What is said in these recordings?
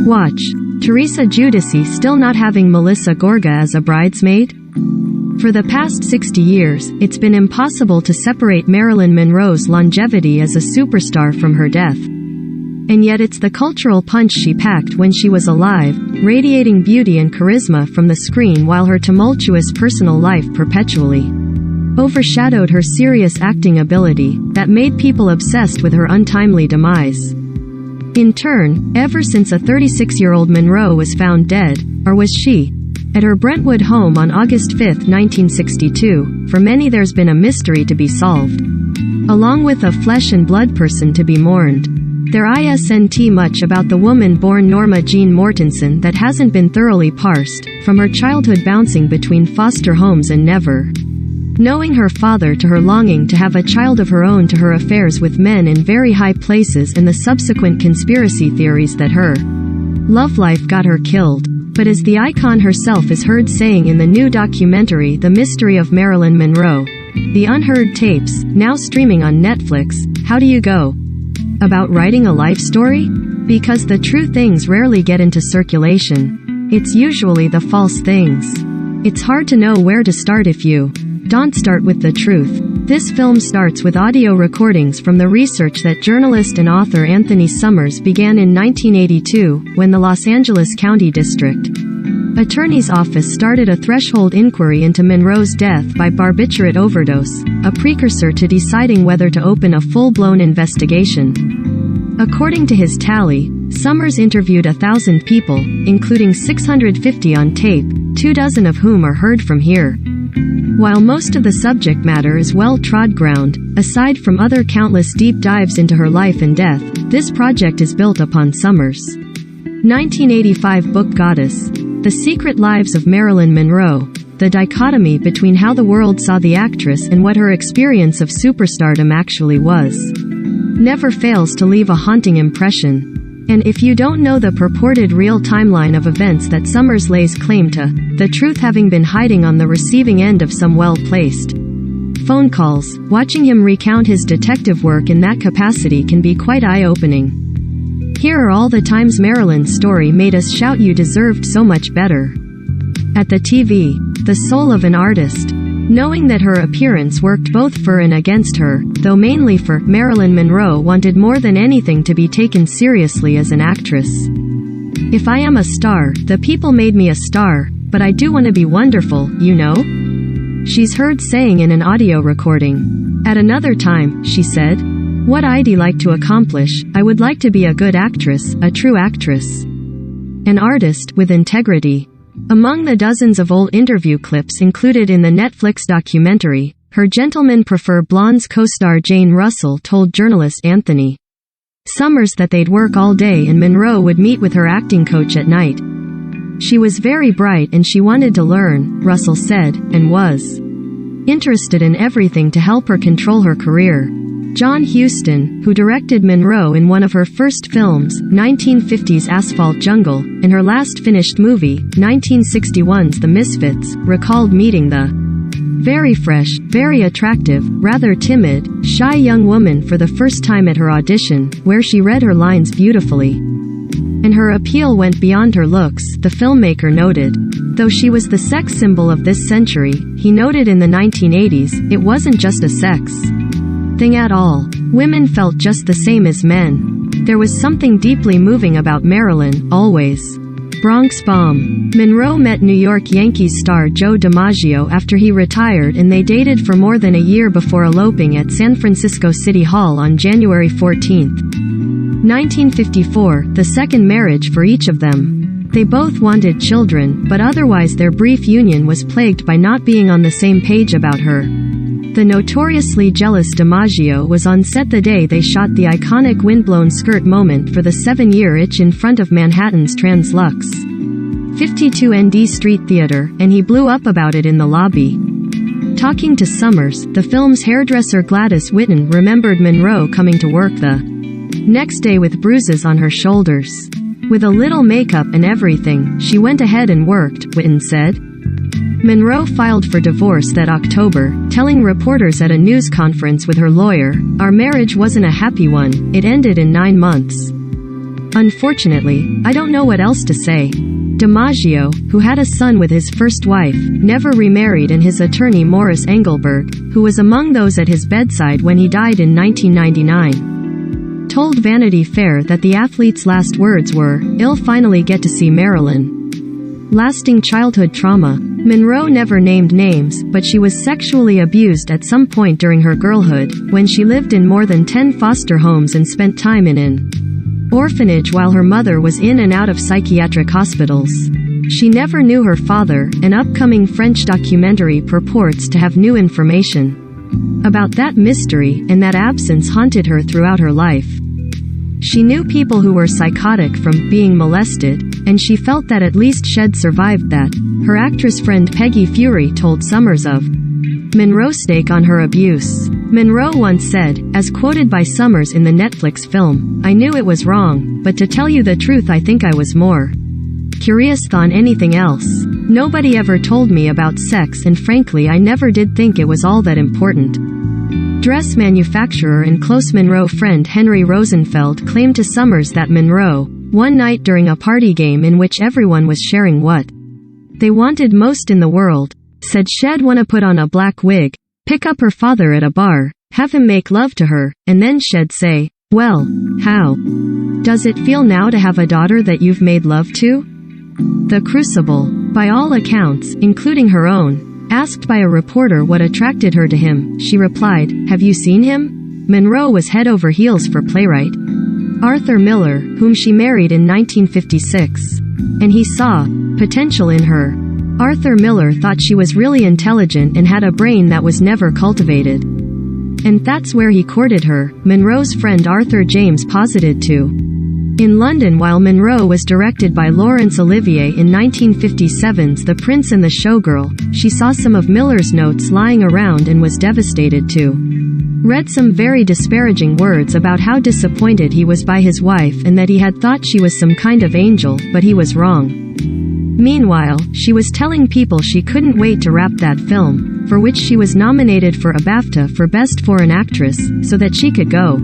Watch. Teresa Giudice still not having Melissa Gorga as a bridesmaid? For the past 60 years, it's been impossible to separate Marilyn Monroe's longevity as a superstar from her death. And yet it's the cultural punch she packed when she was alive, radiating beauty and charisma from the screen while her tumultuous personal life perpetually overshadowed her serious acting ability that made people obsessed with her untimely demise. In turn, ever since a 36-year-old Monroe was found dead, or was she, at her Brentwood home on August 5, 1962, for many there's been a mystery to be solved, along with a flesh and blood person to be mourned. There isn't much about the woman born Norma Jean Mortensen that hasn't been thoroughly parsed, from her childhood bouncing between foster homes and never knowing her father to her longing to have a child of her own to her affairs with men in very high places and the subsequent conspiracy theories that her love life got her killed. But as the icon herself is heard saying in the new documentary The Mystery of Marilyn Monroe, the Unheard tapes, now streaming on Netflix, how do you go about writing a life story? Because the true things rarely get into circulation. It's usually the false things. It's hard to know where to start if you don't start with the truth. This film starts with audio recordings from the research that journalist and author Anthony Summers began in 1982, when the Los Angeles County District Attorney's Office started a threshold inquiry into Monroe's death by barbiturate overdose, a precursor to deciding whether to open a full-blown investigation. According to his tally, Summers interviewed 1,000 people, including 650 on tape, 24 of whom are heard from here. While most of the subject matter is well-trod ground, aside from other countless deep dives into her life and death, this project is built upon Summers' 1985 book Goddess, The Secret Lives of Marilyn Monroe. The dichotomy between how the world saw the actress and what her experience of superstardom actually was never fails to leave a haunting impression. And if you don't know the purported real timeline of events that Summers lays claim to, the truth having been hiding on the receiving end of some well-placed phone calls, watching him recount his detective work in that capacity can be quite eye-opening. Here are all the times Marilyn's story made us shout you deserved so much better. At the TV, the soul of an artist. Knowing that her appearance worked both for and against her, though mainly for, Marilyn Monroe wanted more than anything to be taken seriously as an actress. If I am a star, the people made me a star, but I do want to be wonderful, you know? She's heard saying in an audio recording. At another time, she said, "What I'd like to accomplish, I would like to be a good actress, a true actress. An artist, with integrity." Among the dozens of old interview clips included in the Netflix documentary, her gentlemen prefer blondes co-star Jane Russell told journalist Anthony Summers that they'd work all day and Monroe would meet with her acting coach at night. She was very bright and she wanted to learn, Russell said, and was interested in everything to help her control her career. John Huston, who directed Monroe in one of her first films, 1950's Asphalt Jungle, and her last finished movie, 1961's The Misfits, recalled meeting the very fresh, very attractive, rather timid, shy young woman for the first time at her audition, where she read her lines beautifully. And her appeal went beyond her looks, the filmmaker noted. Though she was the sex symbol of this century, he noted in the 1980s, it wasn't just a sex thing at all. Women felt just the same as men. There was something deeply moving about Marilyn, always. Bronx Bomb. Monroe met New York Yankees star Joe DiMaggio after he retired and they dated for more than a year before eloping at San Francisco City Hall on January 14, 1954, the second marriage for each of them. They both wanted children, but otherwise their brief union was plagued by not being on the same page about her. The notoriously jealous DiMaggio was on set the day they shot the iconic windblown skirt moment for the 7-year itch in front of Manhattan's Trans-Lux 52 ND Street Theater, and he blew up about it in the lobby. Talking to Summers, the film's hairdresser Gladys Whitten remembered Monroe coming to work the next day with bruises on her shoulders. With a little makeup and everything, she went ahead and worked, Whitten said. Monroe filed for divorce that October, telling reporters at a news conference with her lawyer, "Our marriage wasn't a happy one, it ended in 9 months. Unfortunately, I don't know what else to say. DiMaggio, who had a son with his first wife, never remarried, and his attorney Morris Engelberg, who was among those at his bedside when he died in 1999, told Vanity Fair that the athlete's last words were, "I'll finally get to see Marilyn." Lasting childhood trauma. Monroe never named names, but she was sexually abused at some point during her girlhood, when she lived in more than 10 foster homes and spent time in an orphanage while her mother was in and out of psychiatric hospitals. She never knew her father. An upcoming French documentary purports to have new information about that mystery, and that absence haunted her throughout her life. She knew people who were psychotic from being molested, and she felt that at least Shed survived that. Her actress friend Peggy Fury told Summers of Monroe's take on her abuse. Monroe once said, as quoted by Summers in the Netflix film, "I knew it was wrong, but to tell you the truth I think I was more curious than anything else. Nobody ever told me about sex, and frankly I never did think it was all that important." Dress manufacturer and close Monroe friend Henry Rosenfeld claimed to Summers that Monroe, one night during a party game in which everyone was sharing what they wanted most in the world, said she'd wanna put on a black wig, pick up her father at a bar, have him make love to her, and then she'd say, "Well, how does it feel now to have a daughter that you've made love to?" The Crucible. By all accounts, including her own, asked by a reporter what attracted her to him, she replied, "Have you seen him?" Monroe was head over heels for playwright Arthur Miller, whom she married in 1956. And he saw potential in her. Arthur Miller thought she was really intelligent and had a brain that was never cultivated. And that's where he courted her, Monroe's friend Arthur James posited to. In London while Monroe was directed by Laurence Olivier in 1957's The Prince and the Showgirl, she saw some of Miller's notes lying around and was devastated to read some very disparaging words about how disappointed he was by his wife and that he had thought she was some kind of angel, but he was wrong. Meanwhile, she was telling people she couldn't wait to wrap that film, for which she was nominated for a BAFTA for Best Foreign Actress, so that she could go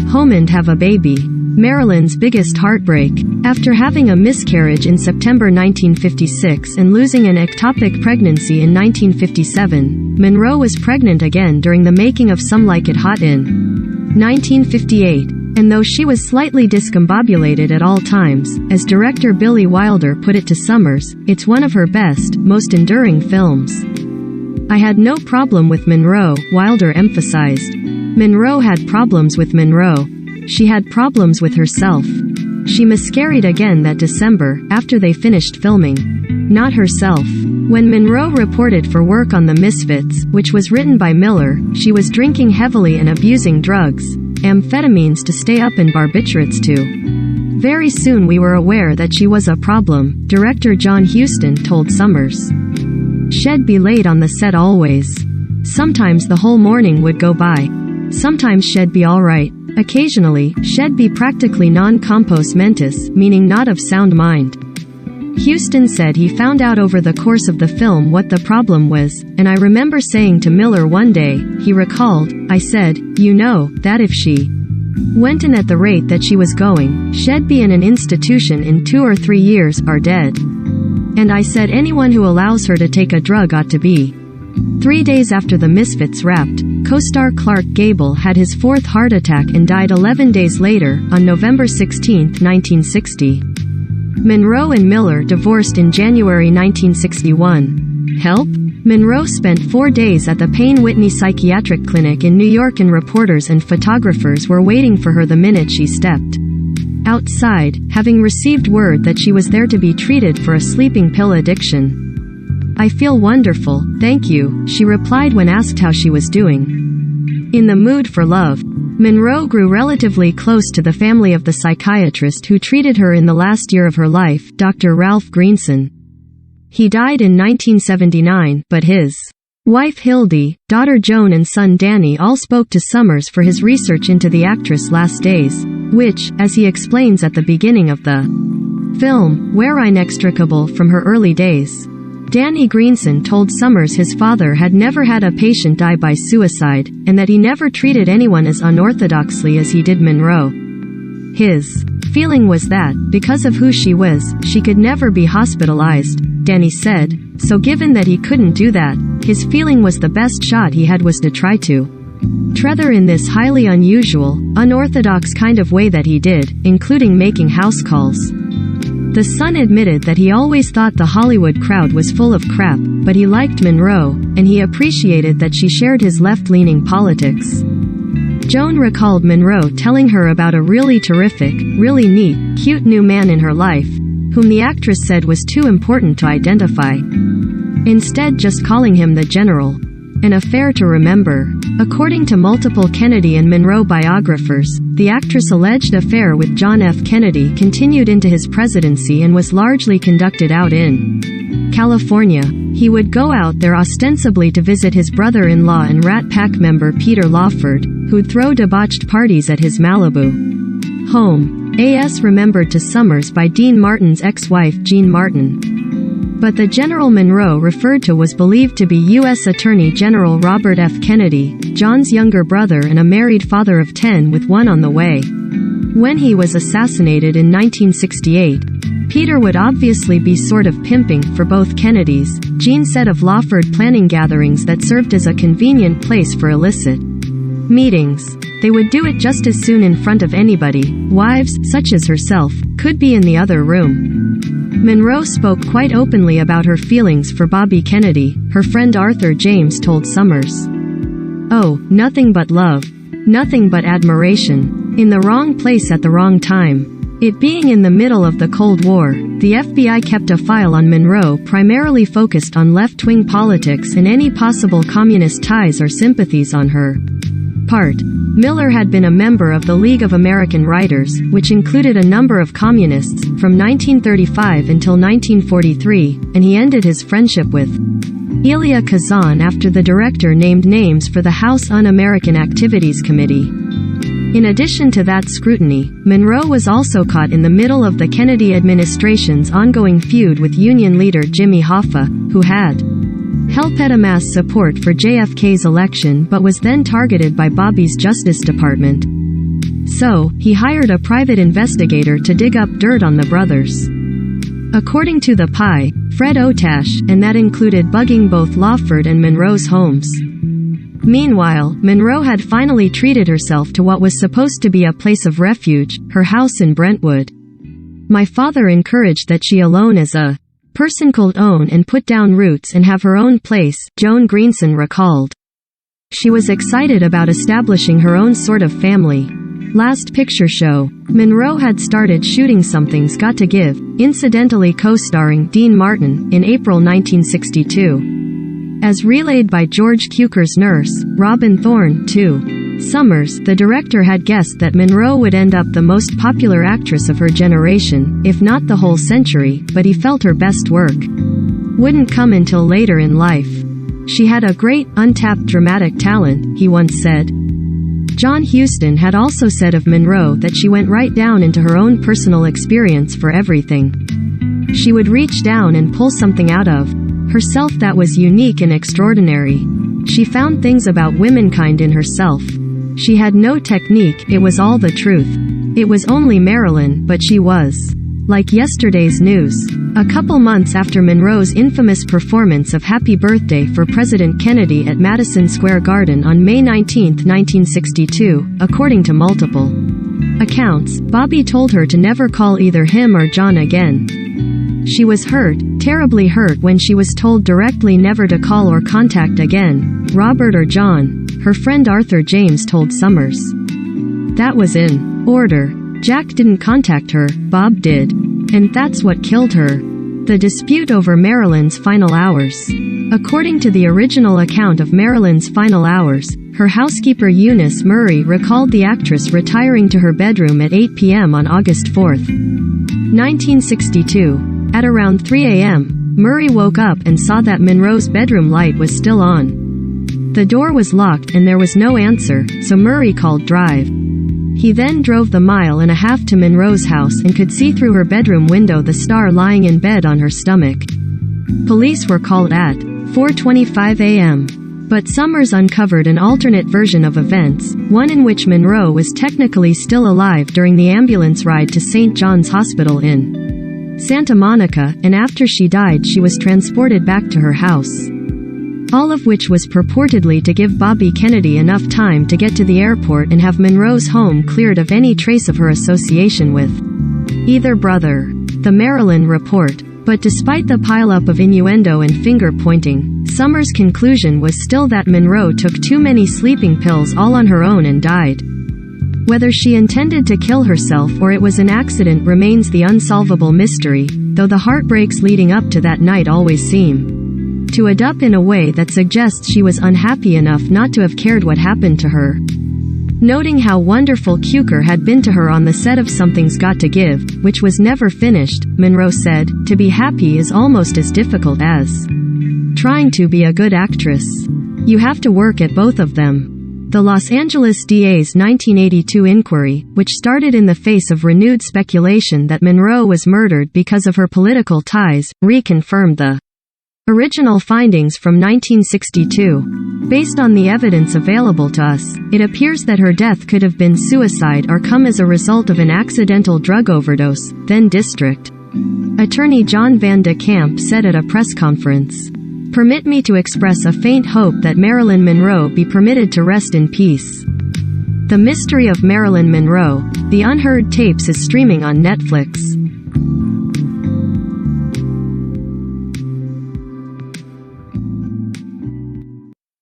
home and have a baby. Marilyn's biggest heartbreak. After having a miscarriage in September 1956 and losing an ectopic pregnancy in 1957, Monroe was pregnant again during the making of Some Like It Hot in 1958. And though she was slightly discombobulated at all times, as director Billy Wilder put it to Summers, it's one of her best, most enduring films. "I had no problem with Monroe," Wilder emphasized. Monroe had problems with Monroe. She had problems with herself. She miscarried again that December, after they finished filming. Not herself. When Monroe reported for work on The Misfits, which was written by Miller, she was drinking heavily and abusing drugs, amphetamines to stay up and barbiturates too. "Very soon we were aware that she was a problem," director John Huston told Summers. "She'd be late on the set always. Sometimes the whole morning would go by. Sometimes she'd be alright. Occasionally, she'd be practically non-compos mentis, meaning not of sound mind." Huston said he found out over the course of the film what the problem was, and I remember saying to Miller one day, he recalled, "I said, you know, that if she went in at the rate that she was going, she'd be in an institution in 2 or 3 years, or dead. And I said anyone who allows her to take a drug ought to be." 3 days after The Misfits wrapped, co-star Clark Gable had his 4th heart attack and died 11 days later, on November 16, 1960. Monroe and Miller divorced in January 1961. Help? Monroe spent 4 days at the Payne Whitney Psychiatric Clinic in New York, and reporters and photographers were waiting for her the minute she stepped outside, having received word that she was there to be treated for a sleeping pill addiction. "I feel wonderful, thank you," she replied when asked how she was doing. In the mood for love. Monroe grew relatively close to the family of the psychiatrist who treated her in the last year of her life, Dr. Ralph Greenson. He died in 1979, but his wife Hildy, daughter Joan and son Danny all spoke to Summers for his research into the actress' last days, which, as he explains at the beginning of the film, were inextricable from her early days. Danny Greenson told Summers his father had never had a patient die by suicide, and that he never treated anyone as unorthodoxly as he did Monroe. His feeling was that, because of who she was, she could never be hospitalized, Danny said, so given that he couldn't do that, his feeling was the best shot he had was to try to tether in this highly unusual, unorthodox kind of way that he did, including making house calls. The Sun admitted that he always thought the Hollywood crowd was full of crap, but he liked Monroe, and he appreciated that she shared his left-leaning politics. Joan recalled Monroe telling her about a really terrific, really neat, cute new man in her life, whom the actress said was too important to identify. Instead just calling him the General. An affair to remember. According to multiple Kennedy and Monroe biographers, the actress' alleged affair with John F. Kennedy continued into his presidency and was largely conducted out in California. He would go out there ostensibly to visit his brother-in-law and Rat Pack member Peter Lawford, who'd throw debauched parties at his Malibu home. A.S. remembered to Summers by Dean Martin's ex-wife Jean Martin. But the General Monroe referred to was believed to be U.S. Attorney General Robert F. Kennedy, John's younger brother and a married father of 10 with one on the way. When he was assassinated in 1968, Peter would obviously be sort of pimping for both Kennedys. Jean said of Lawford planning gatherings that served as a convenient place for illicit meetings. They would do it just as soon in front of anybody. Wives, such as herself, could be in the other room. Monroe spoke quite openly about her feelings for Bobby Kennedy, her friend Arthur James told Summers. Oh, nothing but love. Nothing but admiration. In the wrong place at the wrong time. It being in the middle of the Cold War, the FBI kept a file on Monroe primarily focused on left-wing politics and any possible communist ties or sympathies on her part. Miller had been a member of the League of American Writers, which included a number of communists, from 1935 until 1943, and he ended his friendship with Elia Kazan after the director named names for the House Un-American Activities Committee. In addition to that scrutiny, Monroe was also caught in the middle of the Kennedy administration's ongoing feud with Union leader Jimmy Hoffa, who had helped amass support for JFK's election but was then targeted by Bobby's Justice Department. So, he hired a private investigator to dig up dirt on the brothers. According to the Pie, Fred Otash, and that included bugging both Lawford and Monroe's homes. Meanwhile, Monroe had finally treated herself to what was supposed to be a place of refuge, her house in Brentwood. My father encouraged that she alone as a person could own and put down roots and have her own place, Joan Greenson recalled. She was excited about establishing her own sort of family. Last picture show. Monroe had started shooting Something's Got to Give, incidentally co-starring Dean Martin, in April 1962. As relayed by George Cukor's nurse, Robin Thorne, too. Summers, the director had guessed that Monroe would end up the most popular actress of her generation, if not the whole century, but he felt her best work wouldn't come until later in life. She had a great, untapped dramatic talent, he once said. John Huston had also said of Monroe that she went right down into her own personal experience for everything. She would reach down and pull something out of herself that was unique and extraordinary. She found things about womankind in herself. She had no technique, it was all the truth. It was only Marilyn, but she was like yesterday's news. A couple months after Monroe's infamous performance of Happy Birthday for President Kennedy at Madison Square Garden on May 19, 1962, according to multiple accounts, Bobby told her to never call either him or John again. She was hurt, terribly hurt when she was told directly never to call or contact again, Robert or John, her friend Arthur James told Summers. That was in order. Jack didn't contact her, Bob did. And that's what killed her. The dispute over Marilyn's final hours. According to the original account of Marilyn's final hours, her housekeeper Eunice Murray recalled the actress retiring to her bedroom at 8 p.m. on August 4, 1962. At around 3 a.m., Murray woke up and saw that Monroe's bedroom light was still on. The door was locked and there was no answer, so Murray called Drive. He then drove the mile and a half to Monroe's house and could see through her bedroom window the star lying in bed on her stomach. Police were called at 4:25 a.m. But Summers uncovered an alternate version of events, one in which Monroe was technically still alive during the ambulance ride to St. John's Hospital in Santa Monica, and after she died she was transported back to her house. All of which was purportedly to give Bobby Kennedy enough time to get to the airport and have Monroe's home cleared of any trace of her association with either brother. The Marilyn report. But despite the pileup of innuendo and finger-pointing, Summers' conclusion was still that Monroe took too many sleeping pills all on her own and died. Whether she intended to kill herself or it was an accident remains the unsolvable mystery, though the heartbreaks leading up to that night always seem to add up in a way that suggests she was unhappy enough not to have cared what happened to her. Noting how wonderful Cukor had been to her on the set of Something's Got to Give, which was never finished, Monroe said, "To be happy is almost as difficult as trying to be a good actress. You have to work at both of them." The Los Angeles DA's 1982 inquiry, which started in the face of renewed speculation that Monroe was murdered because of her political ties, reconfirmed the original findings from 1962. Based on the evidence available to us, it appears that her death could have been suicide or come as a result of an accidental drug overdose, then District Attorney John Van de Kamp said at a press conference. "Permit me to express a faint hope that Marilyn Monroe be permitted to rest in peace." The Mystery of Marilyn Monroe, The Unheard tapes is streaming on Netflix.